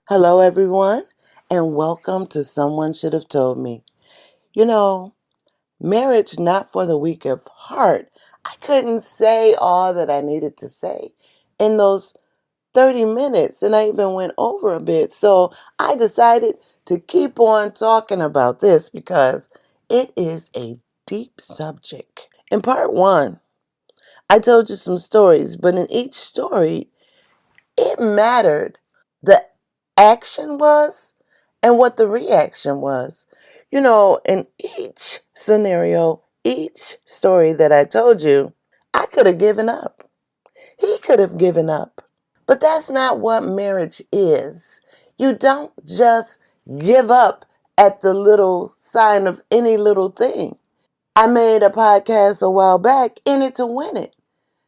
Hello, everyone, and welcome to Someone Should Have Told Me. You know, marriage not for the weak of heart. I couldn't say all that I needed to say in those 30 minutes, and I even went over a bit. So I decided to keep on talking about this because it is a deep subject. In part one, I told you some stories, but in each story, it mattered. The action was and what the reaction was. In each scenario, each story that I told you, I could have given up. He could have given up. But that's not what marriage is. You don't just give up at the little sign of any little thing. I made a podcast a while back, In It to Win It.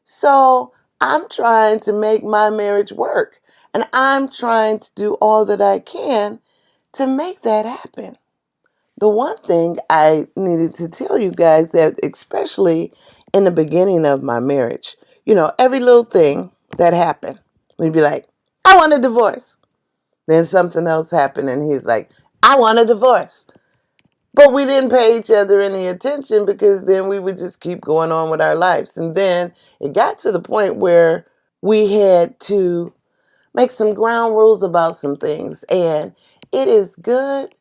So I'm trying to make my marriage work. And I'm trying to do all that I can to make that happen. The one thing I needed to tell you guys that, especially in the beginning of my marriage, every little thing that happened, we'd be like, I want a divorce. Then something else happened and he's like, I want a divorce. But we didn't pay each other any attention because then we would just keep going on with our lives. And then it got to the point where we had to make some ground rules about some things. And it is good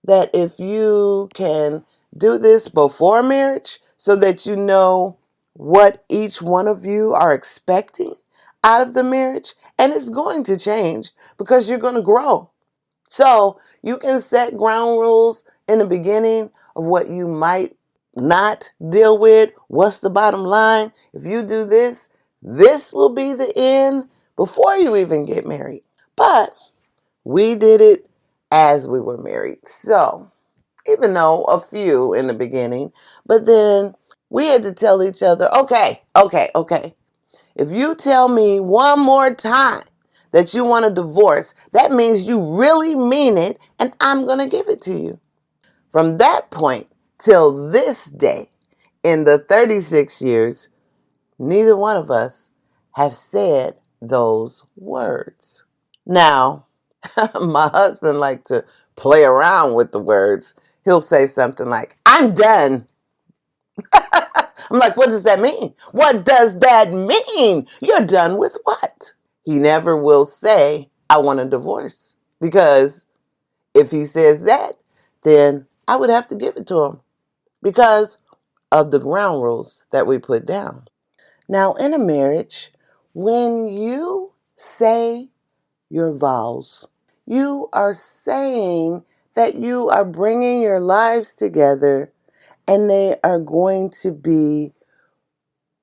that if you can do this before marriage so that you know what each one of you are expecting out of the marriage. And it's going to change because you're going to grow. So you can set ground rules in the beginning of what you might not deal with. What's the bottom line? If you do this, this will be the end before you even get married. But we did it as we were married. So even though a few in the beginning, but then we had to tell each other, okay. If you tell me one more time that you want a divorce, that means you really mean it, and I'm going to give it to you. From that point till this day, in the 36 years, neither one of us have said those words. Now, my husband likes to play around with the words. He'll say something like, I'm done. I'm like, what does that mean? What does that mean? You're done with what? He never will say, I want a divorce. Because if he says that, then I would have to give it to him because of the ground rules that we put down. Now, in a marriage, when you say your vows, you are saying that you are bringing your lives together and they are going to be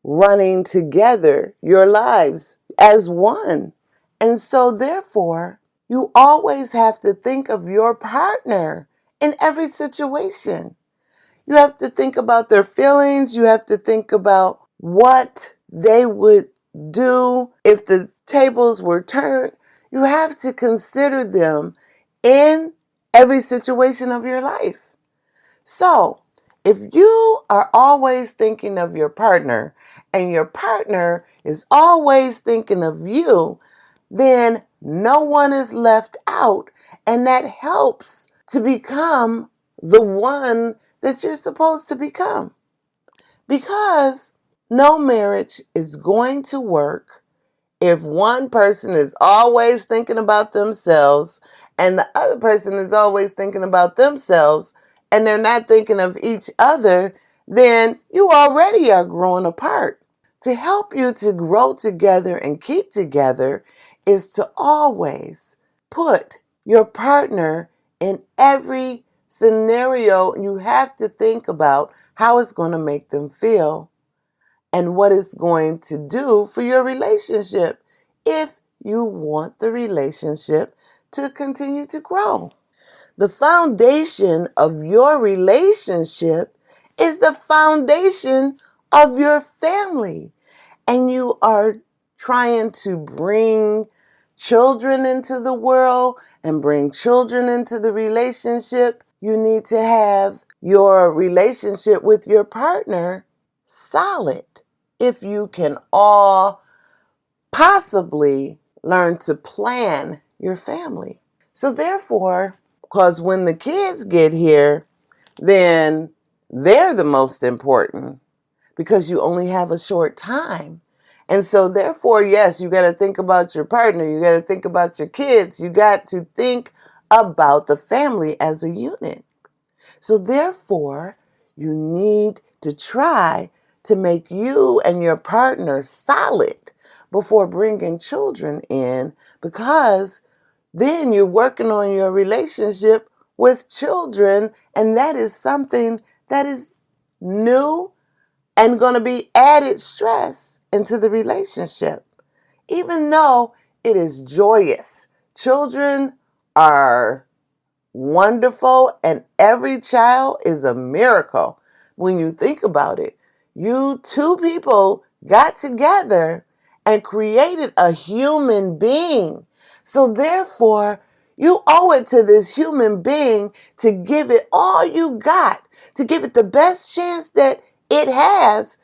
running together, your lives as one. And so, therefore, you always have to think of your partner in every situation. You have to think about their feelings. You have to think about what they would do if the tables were turned. You have to consider them in every situation of your life. So, if you are always thinking of your partner and your partner is always thinking of you, then no one is left out, and that helps to become the one that you're supposed to become. Because no marriage is going to work if one person is always thinking about themselves and the other person is always thinking about themselves and they're not thinking of each other, then you already are growing apart. To help you to grow together and keep together is to always put your partner in every scenario. You have to think about how it's going to make them feel and what it's going to do for your relationship if you want the relationship to continue to grow. The foundation of your relationship is the foundation of your family. And you are trying to bring children into the world and bring children into the relationship. You need to have your relationship with your partner solid if you can all possibly learn to plan your family. So therefore, because when the kids get here, then they're the most important because you only have a short time. And so therefore, yes, you got to think about your partner. You got to think about your kids. You got to think about the family as a unit. So therefore, you need to try to make you and your partner solid before bringing children in, because then you're working on your relationship with children, and that is something that is new and going to be added stress into the relationship, even though it is joyous. Children are wonderful, and every child is a miracle. When you think about it, you two people got together and created a human being. So therefore, you owe it to this human being to give it all you got, to give it the best chance that it has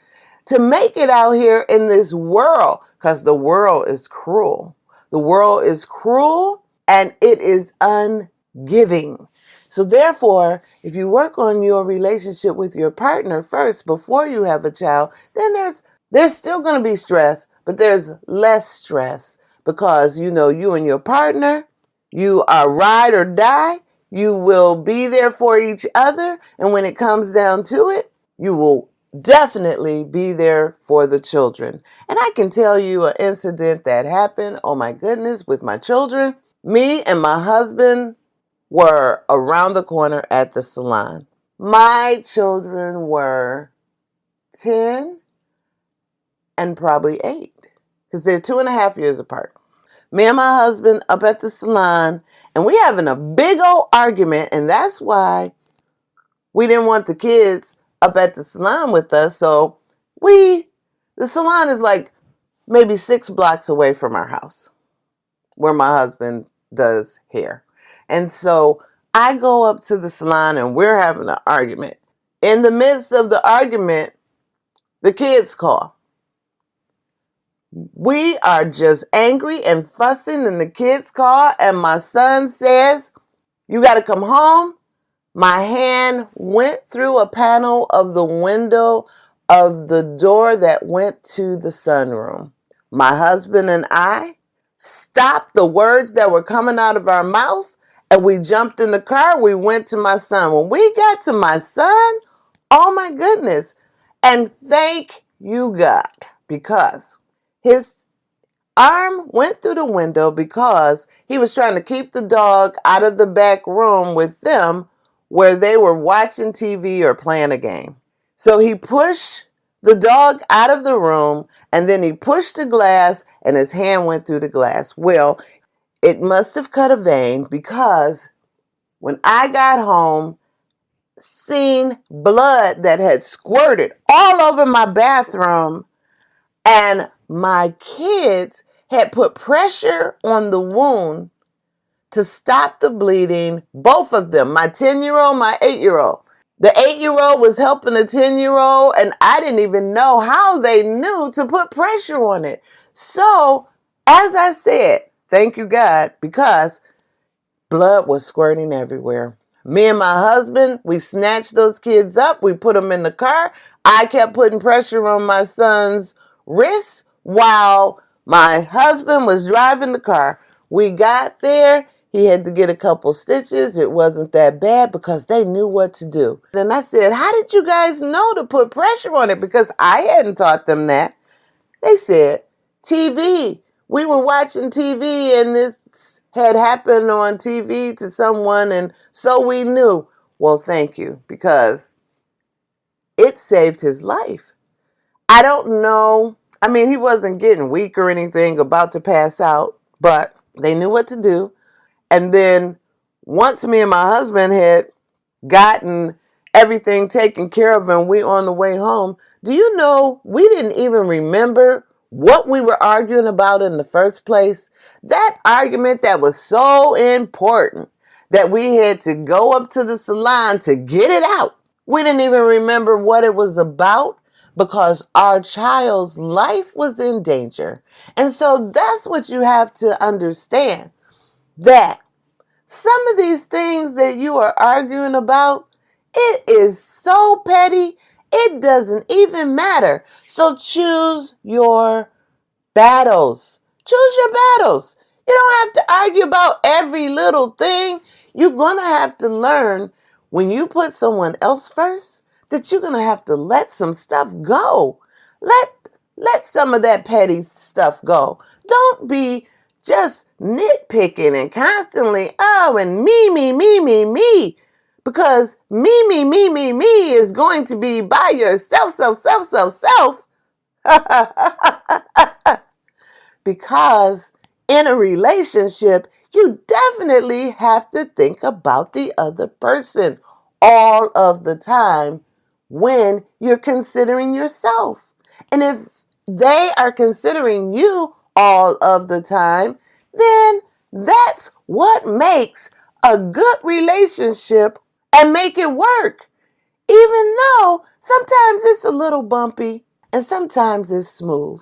to make it out here in this world, because the world is cruel. The world is cruel and it is ungiving. So therefore, if you work on your relationship with your partner first before you have a child, then there's still going to be stress, but there's less stress because you and your partner, you are ride or die. You will be there for each other, and when it comes down to it, you will definitely be there for the children. And I can tell you an incident that happened, oh my goodness, with my children. Me and my husband were around the corner at the salon. My children were 10 and probably 8, because they're 2.5 years apart. Me and my husband up at the salon, and we having a big old argument, and that's why we didn't want the kids up at the salon with us. So the salon is like maybe 6 blocks away from our house where my husband does hair. And so I go up to the salon and we're having an argument. In the midst of the argument, the kids call. We are just angry and fussing in the kids' call, and my son says, "You got to come home." My hand went through a panel of the window of the door that went to the sunroom. My husband and I stopped the words that were coming out of our mouth, and we jumped in the car. We went to my son. When we got to my son, oh my goodness. And thank you, God, because his arm went through the window because he was trying to keep the dog out of the back room with them where they were watching TV or playing a game. So he pushed the dog out of the room, and then he pushed the glass and his hand went through the glass. Well, it must have cut a vein, because when I got home, seen blood that had squirted all over my bathroom, and my kids had put pressure on the wound to stop the bleeding. Both of them, my 10-year-old, my 8-year-old. The 8-year-old was helping the 10-year-old, and I didn't even know how they knew to put pressure on it. So, as I said, thank you, God, because blood was squirting everywhere. Me and my husband, we snatched those kids up. We put them in the car. I kept putting pressure on my son's wrists while my husband was driving the car. We got there. He had to get a couple stitches. It wasn't that bad because they knew what to do. And I said, "How did you guys know to put pressure on it?" Because I hadn't taught them that. They said, "TV. We were watching TV and this had happened on TV to someone, and so we knew." Well, thank you, because it saved his life. I don't know. I mean, he wasn't getting weak or anything, about to pass out, but they knew what to do. And then once me and my husband had gotten everything taken care of and we on the way home, do you know we didn't even remember what we were arguing about in the first place? That argument that was so important that we had to go up to the salon to get it out. We didn't even remember what it was about because our child's life was in danger. And so that's what you have to understand, that Some of these things that you are arguing about, it is so petty, it doesn't even matter. So choose your battles. Choose your battles. You don't have to argue about every little thing. You're going to have to learn when you put someone else first that you're going to have to let some stuff go. Let some of that petty stuff go. Don't be just nitpicking and constantly, oh, and me. Because me is going to be by yourself, self. Because in a relationship, you definitely have to think about the other person all of the time when you're considering yourself. And if they are considering you all of the time, then that's what makes a good relationship and make it work. Even though sometimes it's a little bumpy and sometimes it's smooth.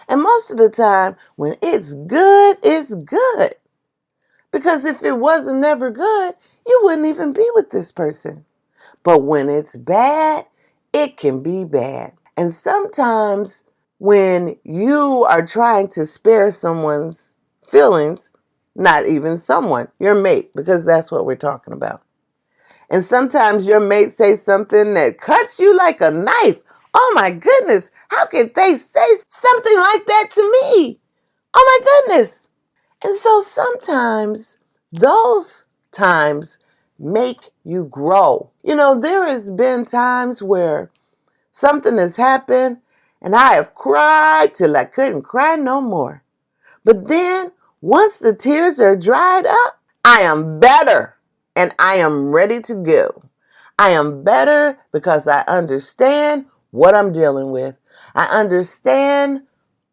And most of the time, when it's good, it's good. Because if it wasn't never good, you wouldn't even be with this person. But when it's bad, it can be bad. And sometimes when you are trying to spare someone's feelings, not even someone, your mate, because that's what we're talking about. And sometimes your mate says something that cuts you like a knife. Oh my goodness, how could they say something like that to me? Oh my goodness. And so sometimes those times make you grow. You know, there has been times where something has happened and I have cried till I couldn't cry no more. But then once the tears are dried up, I am better and I am ready to go. I am better because I understand what I'm dealing with. I understand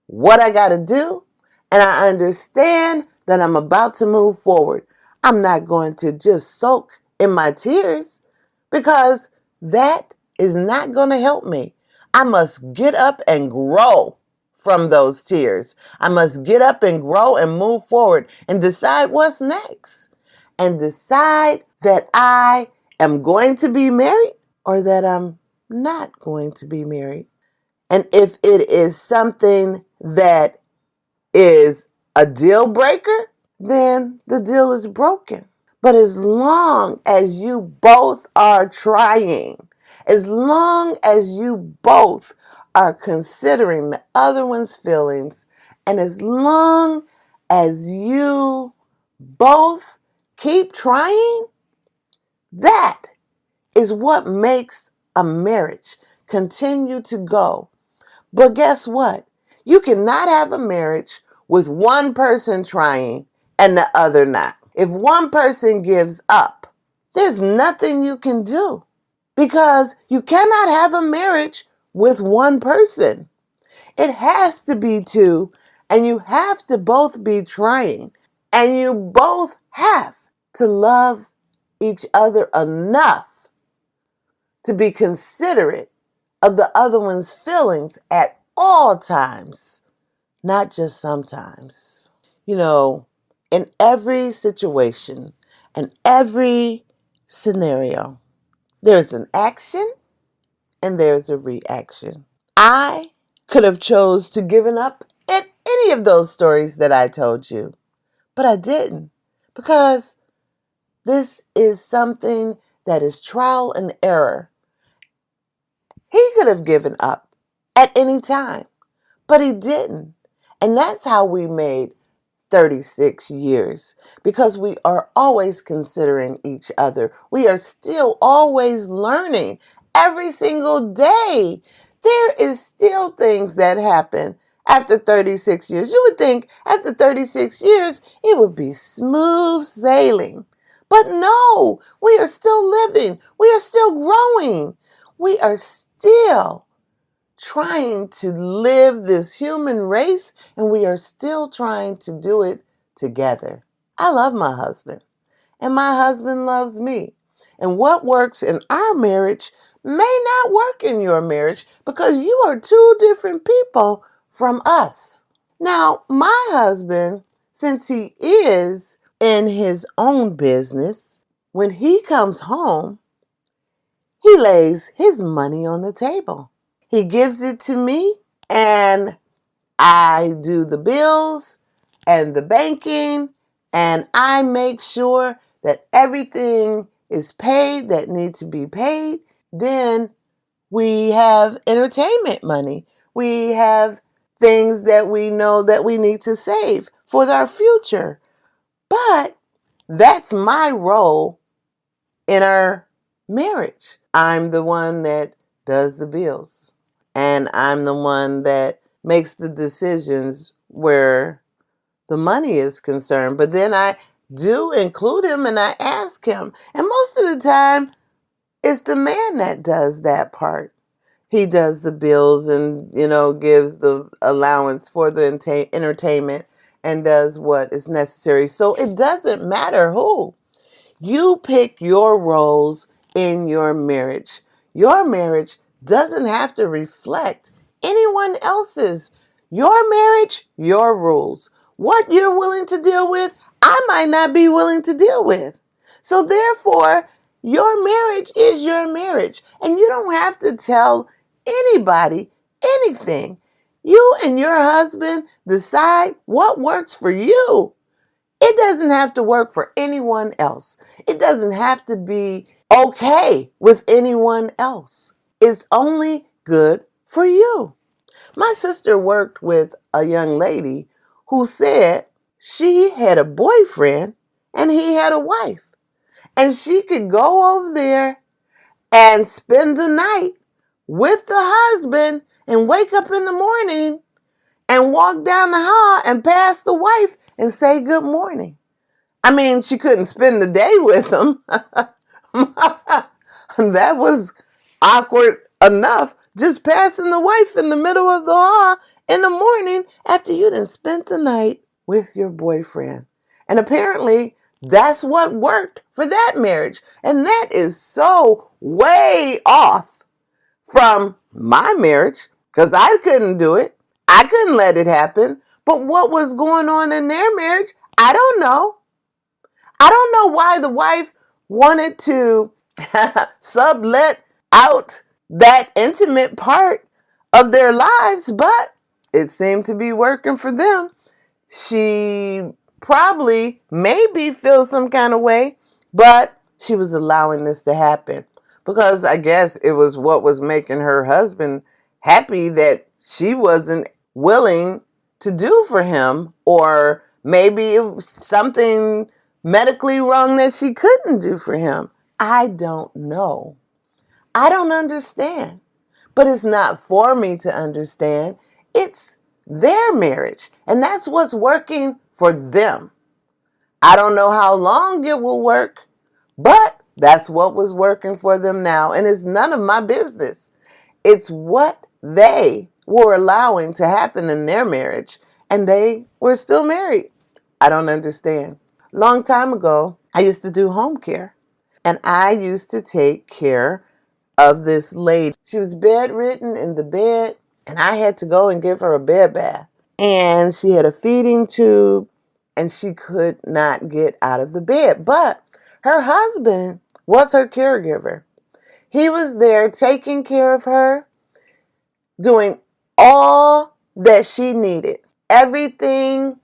what I got to do, and I understand that I'm about to move forward. I'm not going to just soak in my tears because that is not going to help me. I must get up and grow from those tears. I must get up and grow and move forward and decide what's next and decide that I am going to be married or that I'm not going to be married. And if it is something that is a deal breaker, then the deal is broken. But as long as you both are trying, as long as you both are considering the other one's feelings, and as long as you both keep trying, that is what makes a marriage continue to go. But guess what? You cannot have a marriage with one person trying and the other not. If one person gives up, there's nothing you can do because you cannot have a marriage with one person. It has to be two, and you have to both be trying, and you both have to love each other enough to be considerate of the other one's feelings at all times, not just sometimes. You know, in every situation and every scenario, there's an action and there's a reaction. I could have chose to given up at any of those stories that I told you, but I didn't because this is something that is trial and error. He could have given up at any time, but he didn't. And that's how we made 36 years because we are always considering each other. We are still always learning every single day. There is still things that happen after 36 years. You would think after 36 years it would be smooth sailing. But no, we are still living. We are still growing. We are still trying to live this human race, and we are still trying to do it together. I love my husband, and my husband loves me. And what works in our marriage may not work in your marriage because you are two different people from us. Now, my husband, since he is in his own business. When he comes home, he lays his money on the table. He gives it to me, and I do the bills and the banking, and I make sure that everything is paid that needs to be paid. Then we have entertainment money. We have things that we know that we need to save for our future. But that's my role in our marriage. I'm the one that does the bills, and I'm the one that makes the decisions where the money is concerned. But then I do include him and I ask him. And most of the time, it's the man that does that part. He does the bills and, gives the allowance for the entertainment and does what is necessary. So it doesn't matter who. You pick your roles in your marriage. Your marriage doesn't have to reflect anyone else's. Your marriage, your rules. What you're willing to deal with, I might not be willing to deal with. So therefore, your marriage is your marriage. And you don't have to tell anybody anything. You and your husband decide what works for you. It doesn't have to work for anyone else. It doesn't have to be okay with anyone else. It's only good for you. My sister worked with a young lady who said she had a boyfriend and he had a wife. And she could go over there and spend the night with the husband and wake up in the morning and walk down the hall and pass the wife and say good morning. I mean, she couldn't spend the day with him. That was awkward enough. Just passing the wife in the middle of the hall in the morning after you done spent the night with your boyfriend. And apparently, that's what worked for that marriage. And that is so way off from my marriage because I couldn't do it. I couldn't let it happen. But what was going on in their marriage, I don't know. I don't know why the wife wanted to sublet out that intimate part of their lives, but it seemed to be working for them. She probably maybe feels some kind of way, but she was allowing this to happen because I guess it was what was making her husband happy that she wasn't willing to do for him, or maybe it was something medically wrong that she couldn't do for him. I don't know. I don't understand. But it's not for me to understand. It's their marriage. And that's what's working for them. I don't know how long it will work, but that's what was working for them now. And it's none of my business. It's what they were allowing to happen in their marriage. And they were still married. I don't understand. Long time ago, I used to do home care. And I used to take care of this lady. She was bedridden in the bed, and I had to go and give her a bed bath. And she had a feeding tube, and she could not get out of the bed. But her husband was her caregiver. He was there taking care of her, doing all that she needed. Everything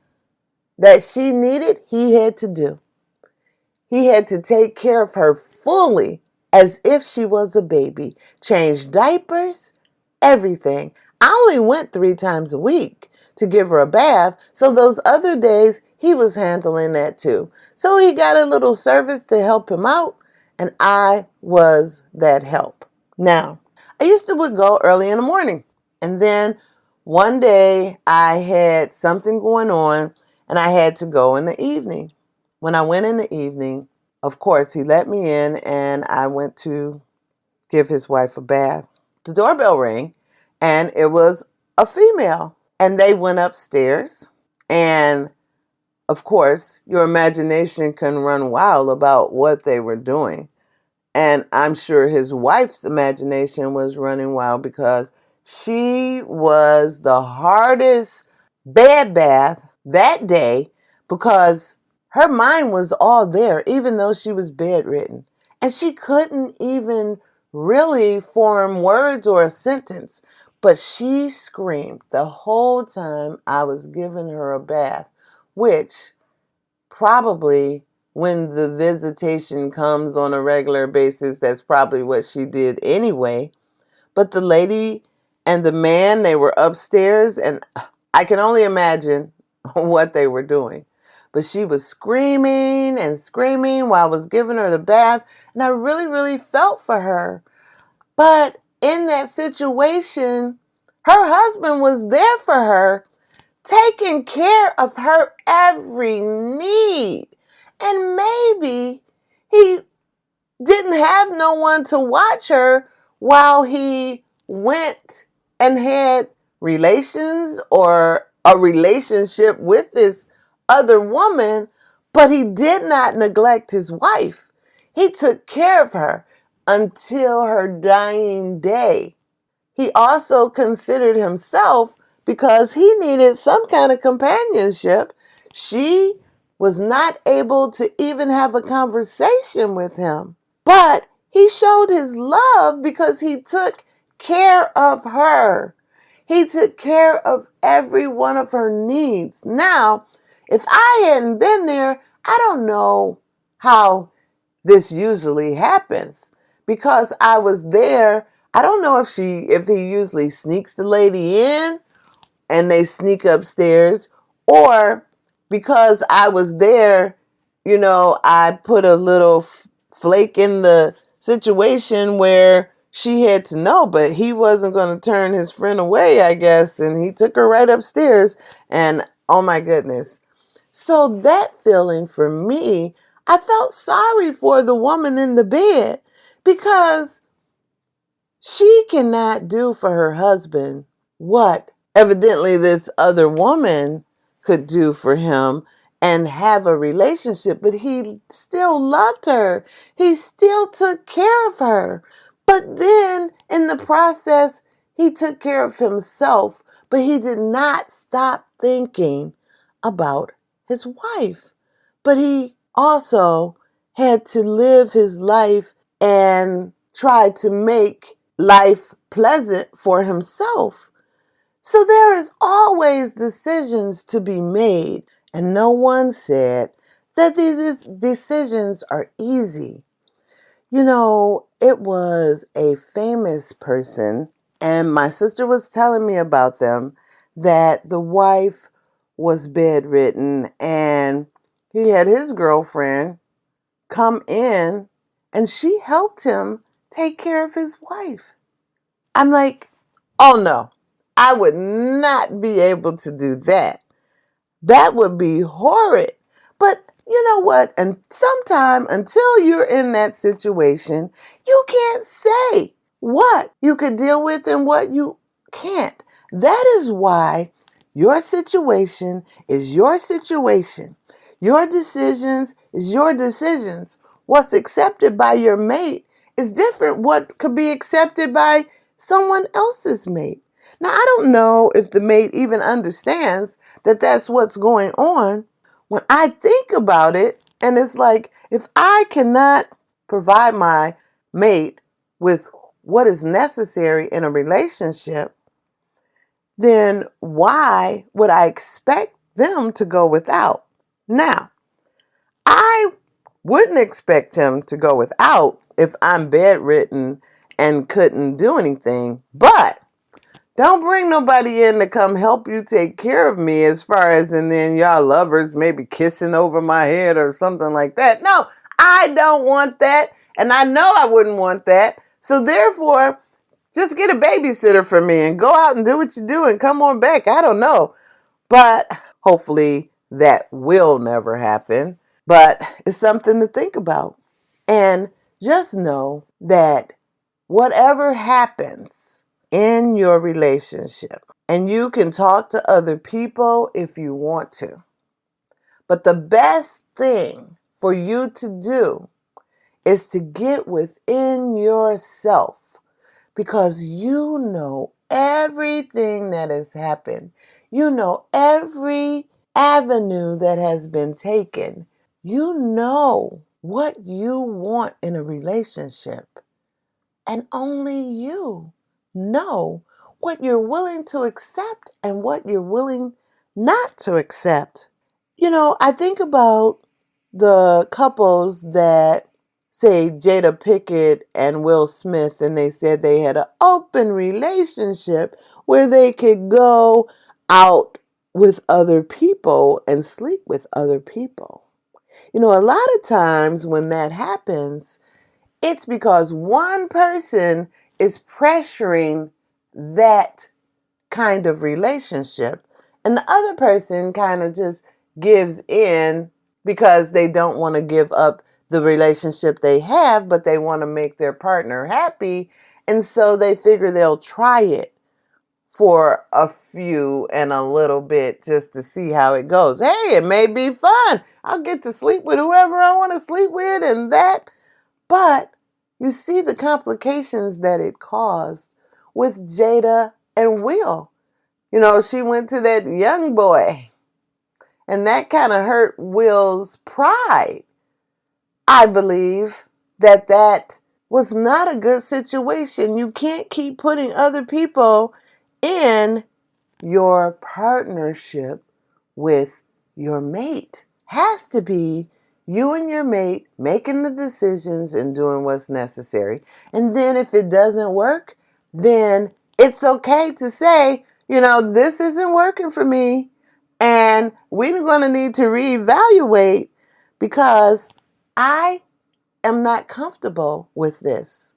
that she needed, he had to do. He had to take care of her fully as if she was a baby. Change diapers, everything. I only went 3 times a week to give her a bath, so those other days he was handling that too. So he got a little service to help him out, and I was that help. Now, I used to would go early in the morning, and then one day I had something going on, and I had to go in the evening. When I went in the evening, of course, he let me in and I went to give his wife a bath. The doorbell rang and it was a female. And they went upstairs. And of course, your imagination can run wild about what they were doing. And I'm sure his wife's imagination was running wild because she was the hardest bed bath that day because her mind was all there, even though she was bedridden. And she couldn't even really form words or a sentence. But she screamed the whole time I was giving her a bath, which probably when the visitation comes on a regular basis, that's probably what she did anyway. But the lady and the man, they were upstairs, and I can only imagine what they were doing. But she was screaming and screaming while I was giving her the bath, and I really, really felt for her. But in that situation, her husband was there for her, taking care of her every need. And maybe he didn't have no one to watch her while he went and had relations or a relationship with this other woman, but he did not neglect his wife. He took care of her until her dying day. He also considered himself because he needed some kind of companionship. She was not able to even have a conversation with him. But he showed his love because he took care of her. He took care of every one of her needs. Now, if I hadn't been there, I don't know how this usually happens because I was there. I don't know if he usually sneaks the lady in and they sneak upstairs, or because I was there, I put a little flake in the situation where she had to know, but he wasn't going to turn his friend away, I guess, and he took her right upstairs, and oh my goodness. So that feeling for me, I felt sorry for the woman in the bed because she cannot do for her husband what evidently this other woman could do for him and have a relationship, but he still loved her. He still took care of her. But then in the process, he took care of himself, but he did not stop thinking about his wife. But he also had to live his life and try to make life pleasant for himself. So there is always decisions to be made, and no one said that these decisions are easy. It was a famous person, and my sister was telling me about them, that the wife was bedridden and he had his girlfriend come in and she helped him take care of his wife. I'm like, oh no, I would not be able to do that. That would be horrid. But you know what? And sometime until you're in that situation, you can't say what you could deal with and what you can't. That is why your situation is your situation. Your decisions is your decisions. What's accepted by your mate is different what could be accepted by someone else's mate. Now, I don't know if the mate even understands that that's what's going on. When I think about it, and it's like, if I cannot provide my mate with what is necessary in a relationship, then why would I expect them to go without? Now, I wouldn't expect him to go without if I'm bedridden and couldn't do anything, but don't bring nobody in to come help you take care of me as far as, and then y'all lovers maybe kissing over my head or something like that. No, I don't want that. And I know I wouldn't want that. So therefore, just get a babysitter for me and go out and do what you do and come on back. I don't know. But hopefully that will never happen. But it's something to think about. And just know that whatever happens in your relationship, and you can talk to other people if you want to, but the best thing for you to do is to get within yourself, because you know everything that has happened. You know every avenue that has been taken. You know what you want in a relationship, and only you know what you're willing to accept and what you're willing not to accept. I think about the couples that say Jada Pickett and Will Smith, and they said they had an open relationship where they could go out with other people and sleep with other people. A lot of times when that happens, it's because one person is pressuring that kind of relationship, and the other person kind of just gives in because they don't want to give up the relationship they have, but they want to make their partner happy. And so they figure they'll try it for a few and a little bit just to see how it goes. Hey, it may be fun. I'll get to sleep with whoever I want to sleep with and that. But you see the complications that it caused with Jada and Will. She went to that young boy, and that kind of hurt Will's pride. I believe that was not a good situation. You can't keep putting other people in your partnership with your mate. Has to be you and your mate making the decisions and doing what's necessary. And then if it doesn't work, then it's okay to say, this isn't working for me. And we're going to need to reevaluate because I am not comfortable with this.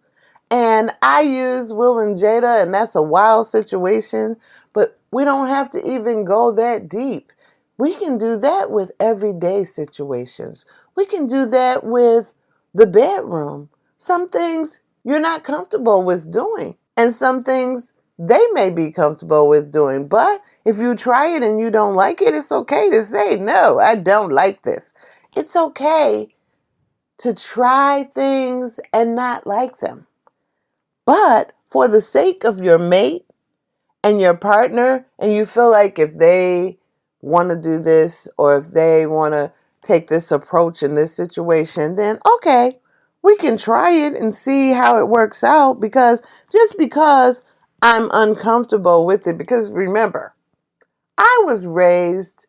And I use Will and Jada, and that's a wild situation, but we don't have to even go that deep. We can do that with everyday situations. We can do that with the bedroom. Some things you're not comfortable with doing, and some things they may be comfortable with doing. But if you try it and you don't like it, it's okay to say, no, I don't like this. It's okay to try things and not like them. But for the sake of your mate and your partner, and you feel like if they want to do this or if they want to take this approach in this situation, then okay, we can try it and see how it works out. Because just because I'm uncomfortable with it, because remember, I was raised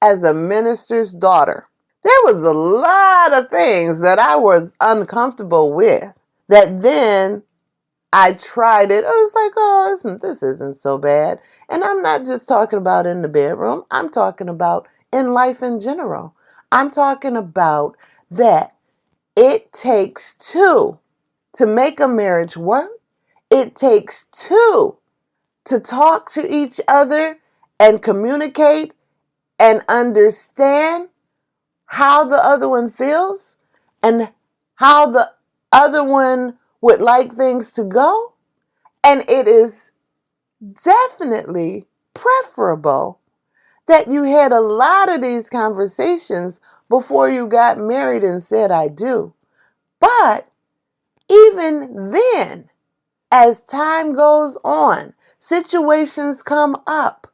as a minister's daughter. There was a lot of things that I was uncomfortable with that then I tried it. I was like, oh, this isn't so bad. And I'm not just talking about in the bedroom. I'm talking about in life in general. I'm talking about that it takes two to make a marriage work. It takes two to talk to each other and communicate and understand how the other one feels and how the other one would like things to go. And it is definitely preferable that you had a lot of these conversations before you got married and said, I do. But even then, as time goes on, situations come up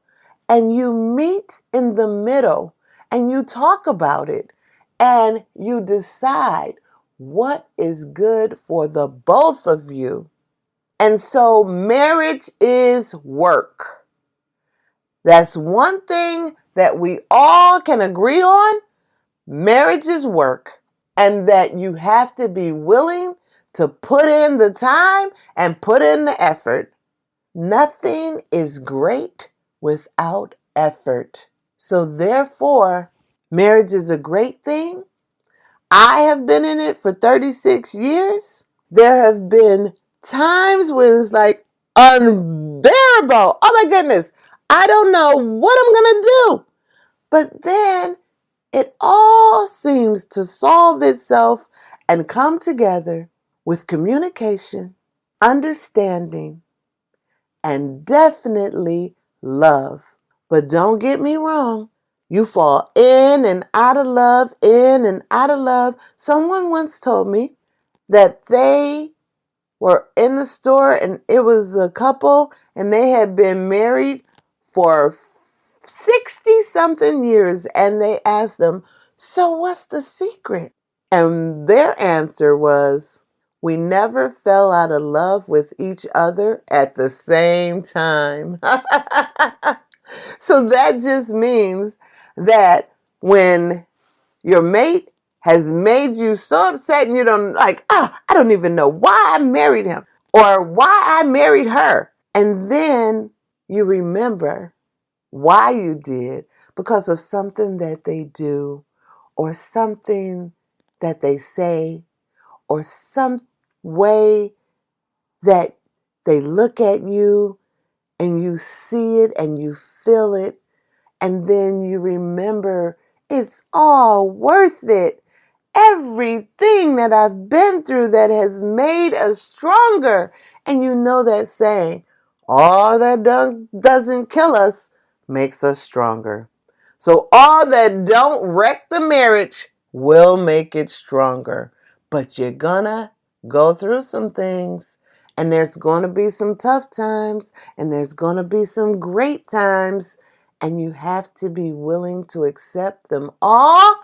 and you meet in the middle and you talk about it and you decide what is good for the both of you. And so marriage is work. That's one thing that we all can agree on. Marriage is work. And that you have to be willing to put in the time and put in the effort. Nothing is great without effort. So therefore, marriage is a great thing. I have been in it for 36 years. There have been times when it's like unbearable. Oh my goodness. I don't know what I'm going to do. But then it all seems to solve itself and come together with communication, understanding, and definitely love. But don't get me wrong. You fall in and out of love, in and out of love. Someone once told me that they were in the store and it was a couple and they had been married for 60 something years, and they asked them, So what's the secret? And their answer was, we never fell out of love with each other at the same time. So that just means that when your mate has made you so upset and you don't I don't even know why I married him or why I married her. And then you remember why you did because of something that they do or something that they say or some way that they look at you and you see it and you feel it. And then you remember it's all worth it. Everything that I've been through that has made us stronger. And you know that saying, all that doesn't kill us makes us stronger. So all that don't wreck the marriage will make it stronger. But you're gonna go through some things, and there's gonna be some tough times, and there's gonna be some great times, and you have to be willing to accept them all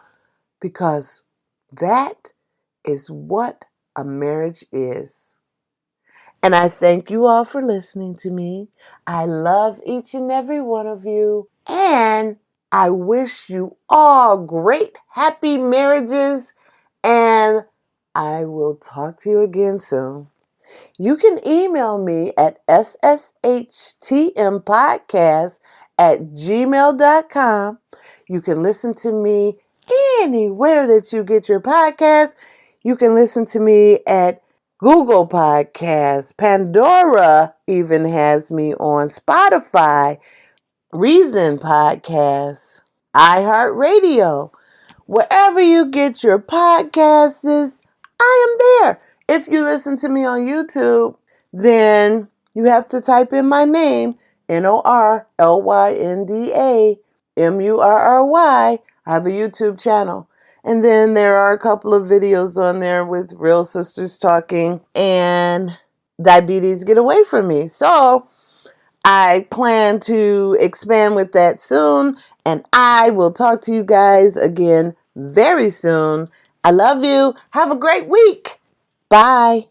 because that is what a marriage is. And I thank you all for listening to me. I love each and every one of you. And I wish you all great, happy marriages. And I will talk to you again soon. You can email me at sshtmpodcast@gmail.com. You can listen to me anywhere that you get your podcast. You can listen to me at Google Podcasts. Pandora even has me on Spotify, Reason Podcasts, iHeartRadio. Wherever you get your podcasts, I am there. If you listen to me on YouTube, then you have to type in my name, NORLYNDA I have a YouTube channel. And then there are a couple of videos on there with real sisters talking and diabetes get away from me. So I plan to expand with that soon, and I will talk to you guys again very soon. I love you. Have a great week. Bye.